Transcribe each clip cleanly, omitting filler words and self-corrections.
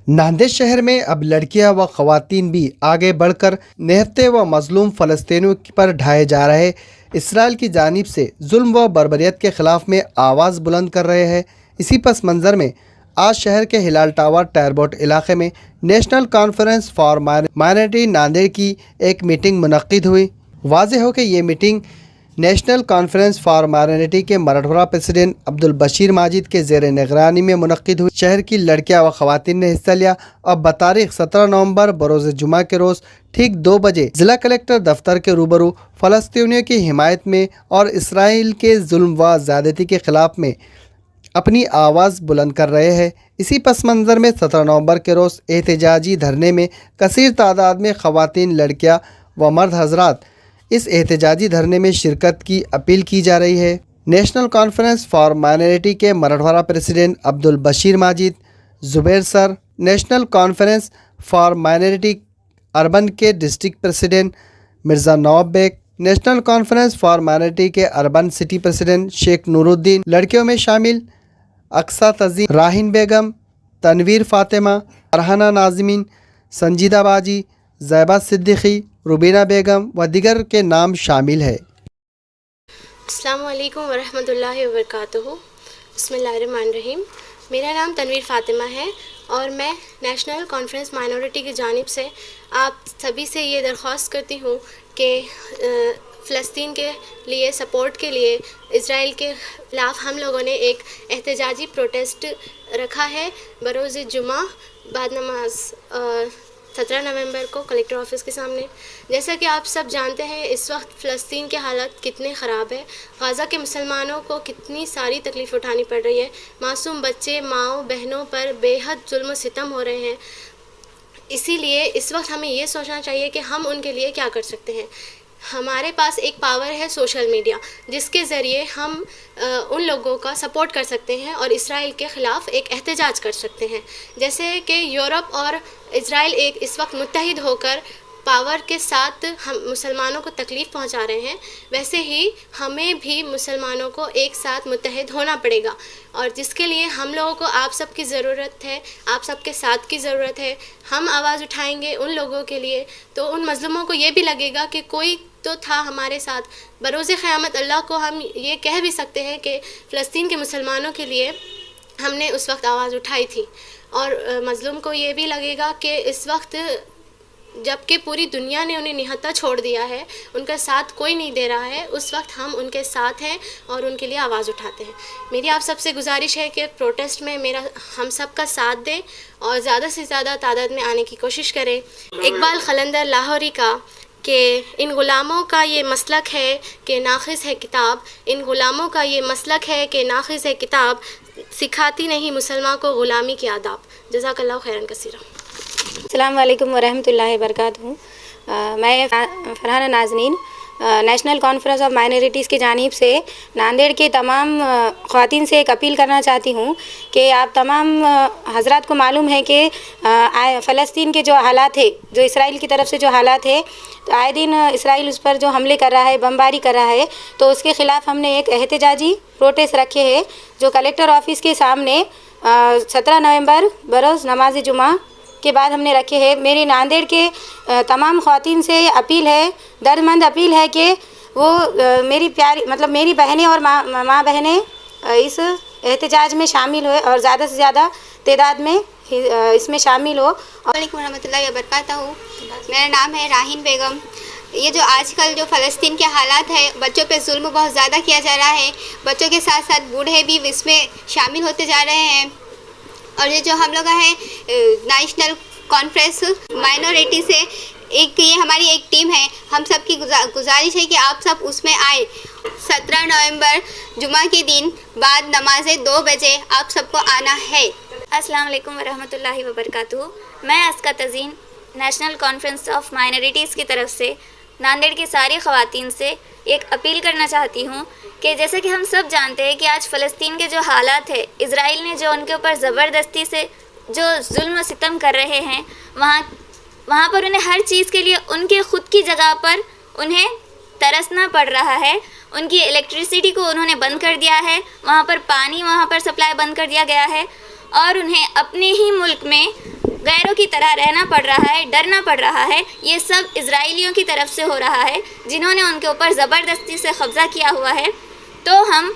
नांदेड़ शहर में अब लड़कियां व ख़वातीन भी आगे बढ़कर निहत्ते व मजलूम फ़लस्तीनियों पर ढाए जा रहे इसराइल की जानिब से जुल्म व बर्बरियत के ख़िलाफ़ में आवाज़ बुलंद कर रहे हैं। इसी पस मंज़र में आज शहर के हिलाल टावर टायरबोट इलाके में national conference for minority Nanded की एक मीटिंग मुनक्किद हुई। वाज़ेह हो कि ये meeting national conference for minority के मराठवाड़ा प्रेसिडेंट अब्दुल बशीर माजिद के ज़ेर निगरानी में मुनक्किद हुई। शहर की लड़कियां व ख़वातीन ने हिस्सा लिया और बतारीख 17 नवंबर बरोज़ जुमा के रोज़ ठीक 2 बजे ज़िला कलेक्टर दफ्तर के रूबरू फ़लस्तीनियों की हिमायत में और इसराइल के जुल्म व ज़्यादती के ख़िलाफ़ में अपनी आवाज़ बुलंद कर रहे हैं। इसी पस मंज़र में 17 नवंबर के रोज़ एहतजाजी धरने में कसीर तादाद में ख़वातीन, लड़कियां व मर्द हज़रात इस एहतजाजी धरने में शिरकत की अपील की जा रही है। नेशनल कॉन्फ्रेंस फॉर माइनॉरिटी के Marathwada president Abdul Bashir Majid, Zubair sir, national conference for minority urban के district president Mirza Nawab Baig, national conference for minority के urban city president Shaikh Nooruddin, लड़कियों में शामिल अक्सा तज़ीम, राहिन बेगम, तनवीर फ़ातिमा, अरहाना नाज़मीन, संजीदा बाजी, ज़ैबा सिद्दीकी, रुबीना बेगम व दिगर के नाम शामिल है। अस्सलामु अलैकुम वरहमतुल्लाहि वबरकातुहू। बिस्मिल्लाहिर्रहमानिर्रहीम। मेरा नाम तनवीर फ़ातिमा है और मैं नेशनल कॉन्फ्रेंस माइनॉरिटी की जानिब से आप सभी से ये दरख्वास्त करती हूँ कि फ़लस्तीन के लिए सपोर्ट के लिए इज़राइल के ख़िलाफ़ हम लोगों ने एक एहतजाजी प्रोटेस्ट रखा है बरोज़ जुमा बाद नमाज 17 नवंबर को कलेक्टर ऑफिस के सामने। जैसा कि आप सब जानते हैं इस वक्त फ़लस्तीन के हालात कितने ख़राब है। गाज़ा के मुसलमानों को कितनी सारी तकलीफ़ उठानी पड़ रही है। मासूम बच्चे, माँओं, बहनों पर बेहद जुल्म सितम हो रहे हैं। इसीलिए इस वक्त हमें ये सोचना चाहिए कि हम उनके लिए क्या कर सकते हैं। हमारे पास एक पावर है सोशल मीडिया, जिसके ज़रिए हम उन लोगों का सपोर्ट कर सकते हैं और इसराइल के ख़िलाफ़ एक एहतजाज कर सकते हैं। जैसे कि यूरोप और इसराइल एक इस वक्त मुत्तहिद होकर पावर के साथ हम मुसलमानों को तकलीफ़ पहुंचा रहे हैं, वैसे ही हमें भी मुसलमानों को एक साथ मुत्तहिद होना पड़ेगा और जिसके लिए हम लोगों को आप सब की ज़रूरत है, आप सब के साथ की ज़रूरत है। हम आवाज़ उठाएंगे उन लोगों के लिए तो उन मज़लूमों को ये भी लगेगा कि कोई तो था हमारे साथ। बरोज़े क़यामत अल्लाह को हम ये कह भी सकते हैं कि फ़लस्तीन के मुसलमानों के लिए हमने उस वक्त आवाज़ उठाई थी और मज़लूम को ये भी लगेगा कि इस वक्त जबकि पूरी दुनिया ने उन्हें निहत्ता छोड़ दिया है, उनका साथ कोई नहीं दे रहा है, उस वक्त हम उनके साथ हैं और उनके लिए आवाज़ उठाते हैं। मेरी आप सबसे गुजारिश है कि प्रोटेस्ट में हम सब का साथ दें और ज़्यादा से ज़्यादा तादाद में आने की कोशिश करें। इकबाल क़लंदर लाहौरी का कि इन ग़ुलामों का ये मसलक है कि नाक़िस है किताब, इन ग़ुलामों का ये मसलक है कि नाक़िस है किताब, सिखाती नहीं मुसलमान को ग़ुलामी की आदाब। जज़ाकल्लाहु खैरन कसीरा। अस्सलाम वालेकुम वरहमतुल्लाहि वबरकातुहू। मैं Farhana Nazneen national conference of minorities की जानिब से नांदेड़ के तमाम ख़वातीन से एक अपील करना चाहती हूँ कि आप तमाम हज़रात को मालूम है कि फ़लस्तीन के जो हालात है, जो इसराइल की तरफ से जो हालात है, तो आए दिन इसराइल उस पर जो हमले कर रहा है, बमबारी कर रहा है, तो उसके ख़िलाफ़ हमने एक एहतजाजी प्रोटेस्ट रखे है जो कलेक्टर ऑफिस के सामने 17 नवंबर बरोज़ नमाज जुमा के बाद हमने रखे हैं। मेरी नांदेड़ के तमाम ख़वातीन से अपील है, दर्दमंद अपील है कि वो मेरी प्यारी मेरी बहनें और माँ बहनें इस एहतजाज में शामिल हो और ज़्यादा से ज़्यादा तादाद में इसमें शामिल हो। वालेकुम रहमतुल्लाहि व बरकातहू। मेरा नाम है राहिन बेगम। ये जो आजकल जो फ़लस्तीन के हालात है, बच्चों पे जुल्म बहुत ज़्यादा किया जा रहा है, बच्चों के साथ साथ बूढ़े भी इसमें शामिल होते जा रहे हैं और ये जो हम लोग हैं नेशनल कॉन्फ्रेंस माइनॉरिटी से ये हमारी एक टीम है। हम सब की गुजारिश है कि आप सब उसमें आए। 17 नवंबर जुमा के दिन बाद नमाज़ 2 बजे आप सबको आना है। अस्सलाम वालेकुम वरहमतुल्लाहि वबरकातुहू। मैं Aska Tazeen national conference of minorities की तरफ से नांदेड़ की सारी ख़वातीन से एक अपील करना चाहती हूँ कि जैसे कि हम सब जानते हैं कि आज फ़लस्तीन के जो हालात है, इज़राइल ने जो उनके ऊपर ज़बरदस्ती से जो जुल्म सितम कर रहे हैं, वहाँ पर उन्हें हर चीज़ के लिए उनके ख़ुद की जगह पर उन्हें तरसना पड़ रहा है। उनकी इलेक्ट्रिसिटी को उन्होंने बंद कर दिया है, वहाँ पर पानी वहाँ पर सप्लाई बंद कर दिया गया है और उन्हें अपने ही मुल्क में غیروں کی طرح رہنا پڑ رہا ہے، ڈرنا پڑ رہا ہے، یہ سب اسرائیلیوں کی طرف سے ہو رہا ہے جنہوں نے ان کے اوپر زبردستی سے قبضہ کیا ہوا ہے۔ تو ہم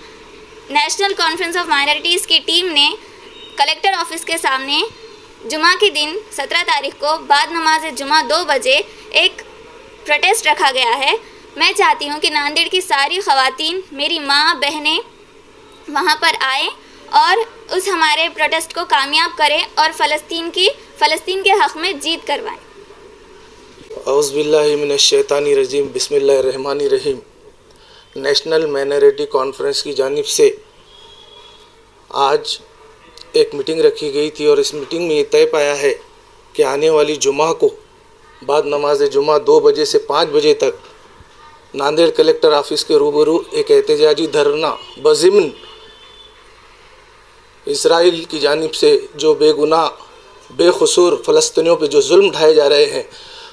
نیشنل کانفرنس آف مائنورٹیز کی ٹیم نے کلیکٹر آفس کے سامنے جمعہ کے دن 17 تاریخ کو بعد نماز جمعہ 2 بجے ایک پروٹیسٹ رکھا گیا ہے۔ میں چاہتی ہوں کہ ناندیڑ کی ساری خواتین، میری ماں بہنیں وہاں پر آئیں اور اس ہمارے پروٹیسٹ کو کامیاب کریں اور فلسطین کے حق میں جیت کروائیں۔ اعوذ باللہ من الشیطان الرجیم، بسم اللہ الرحمن الرحیم۔ نیشنل مائنورٹی کانفرنس کی جانب سے آج ایک میٹنگ رکھی گئی تھی اور اس میٹنگ میں یہ طے پایا ہے کہ آنے والی جمعہ کو بعد نماز جمعہ 2 بجے سے 5 بجے تک ناندیڑ کلیکٹر آفس کے روبرو ایک احتجاجی دھرنا بضمن اسرائیل کی جانب سے جو بے گناہ بے قصور فلسطینیوں پہ جو ظلم ڈھائے جا رہے ہیں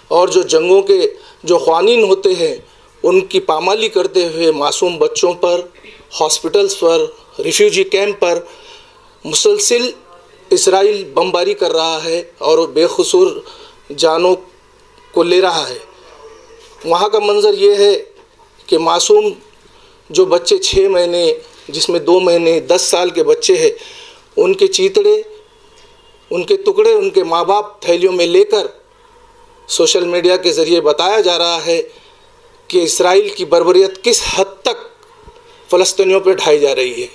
اور جو جنگوں کے جو خوانین ہوتے ہیں ان کی پامالی کرتے ہوئے معصوم بچوں پر، ہاسپٹلز پر، ریفیوجی کیمپ پر مسلسل اسرائیل بمباری کر رہا ہے اور بے قصور جانوں کو لے رہا ہے۔ وہاں کا منظر یہ ہے کہ معصوم جو بچے 6 مہینے جس میں 2 مہینے 10 سال کے بچے ہیں، ان کے چیتڑے، ان کے ٹکڑے ان کے ماں باپ تھیلیوں میں لے کر سوشل میڈیا کے ذریعے بتایا جا رہا ہے کہ اسرائیل کی بربریت کس حد تک فلسطینیوں پہ ڈھائی جا رہی ہے۔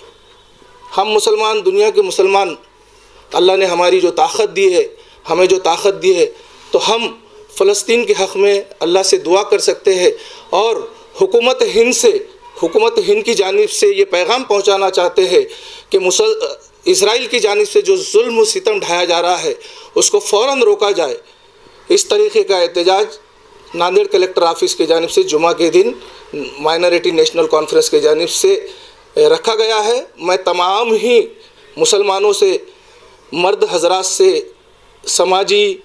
ہم مسلمان، دنیا کے مسلمان، اللہ نے ہماری جو طاقت دی ہے، ہمیں جو طاقت دی ہے، تو ہم فلسطین کے حق میں اللہ سے دعا کر سکتے ہیں اور حکومت ہند کی جانب سے یہ پیغام پہنچانا چاہتے ہیں کہ اسرائیل کی جانب سے جو ظلم و ستم ڈھایا جا رہا ہے اس کو فوراً روکا جائے۔ اس طریقے کا احتجاج ناندیڑ کلیکٹر آفس کی جانب سے جمعہ کے دن مائنورٹی نیشنل کانفرنس کی جانب سے رکھا گیا ہے۔ میں تمام ہی مسلمانوں سے، مرد حضرات سے، سماجی،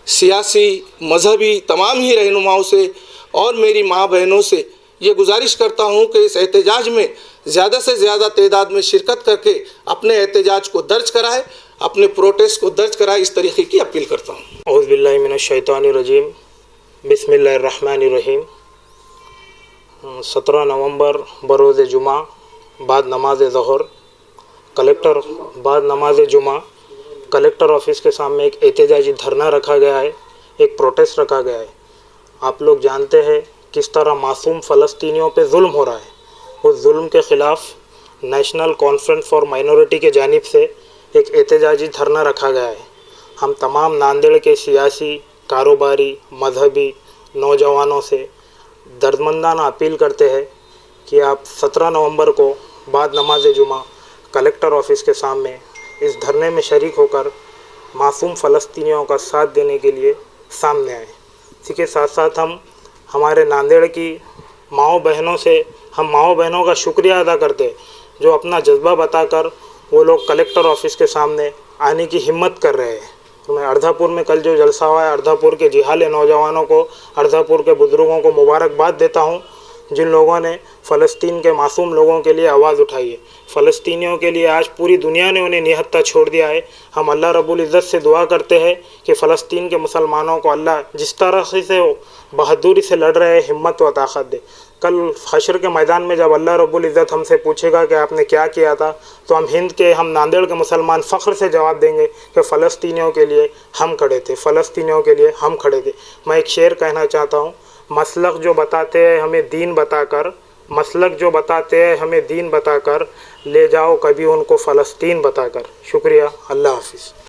سیاسی، مذہبی تمام ہی رہنماؤں سے اور میری ماں بہنوں سے یہ گزارش کرتا ہوں کہ اس احتجاج میں زیادہ سے زیادہ تعداد میں شرکت کر کے اپنے احتجاج کو درج کرائے، اپنے پروٹیسٹ کو درج کرائے، اس طریقے کی اپیل کرتا ہوں۔ اعوذ باللہ من الشیطان الرجیم، بسم اللہ الرحمن الرحیم۔ 17 نومبر بروز جمعہ بعد نماز ظہر بعد نماز جمعہ کلیکٹر آفس کے سامنے ایک احتجاجی دھرنا رکھا گیا ہے، ایک پروٹیسٹ رکھا گیا ہے۔ آپ لوگ جانتے ہیں کس طرح معصوم فلسطینیوں پہ ظلم ہو رہا ہے۔ اس ظلم کے خلاف نیشنل کانفرنس فار مائنورٹی کی جانب سے ایک احتجاجی دھرنا رکھا گیا ہے۔ ہم تمام ناندیڑ کے سیاسی، کاروباری، مذہبی نوجوانوں سے دردمندانہ اپیل کرتے ہیں کہ آپ 17 نومبر کو بعد نماز جمعہ کلیکٹر آفس کے سامنے اس دھرنے میں شریک ہو کر معصوم فلسطینیوں کا ساتھ دینے کے لیے سامنے آئیں۔ اسی کے ساتھ ساتھ ہم ہمارے ناندیڑ کی ماؤں بہنوں کا شکریہ ادا کرتے ہیں جو اپنا جذبہ بتا کر وہ لوگ کلیکٹر آفس کے سامنے آنے کی ہمت کر رہے ہیں۔ تو میں اردھا پور میں کل جو جلسہ ہوا ہے، اردھا پور کے جہالے نوجوانوں کو، اردھا پور کے بزرگوں کو مبارکباد دیتا ہوں جن لوگوں نے فلسطین کے معصوم لوگوں کے لیے آواز اٹھائی ہے۔ فلسطینیوں کے لیے آج پوری دنیا نے انہیں نہتہ چھوڑ دیا ہے۔ ہم اللہ رب العزت سے دعا کرتے ہیں کہ فلسطین کے مسلمانوں کو اللہ جس طرح سے بہادری سے لڑ رہے ہیں ہمت و طاقت دے۔ کل حشر کے میدان میں جب اللہ رب العزت ہم سے پوچھے گا کہ آپ نے کیا کیا تھا، تو ہم ناندیڑ کے مسلمان فخر سے جواب دیں گے کہ فلسطینیوں کے لیے ہم کھڑے تھے، فلسطینیوں کے لیے ہم کھڑے تھے۔ میں ایک شعر کہنا چاہتا ہوں، مسلک جو بتاتے ہیں ہمیں دین بتا کر، لے جاؤ کبھی ان کو فلسطین بتا کر۔ شکریہ، اللہ حافظ۔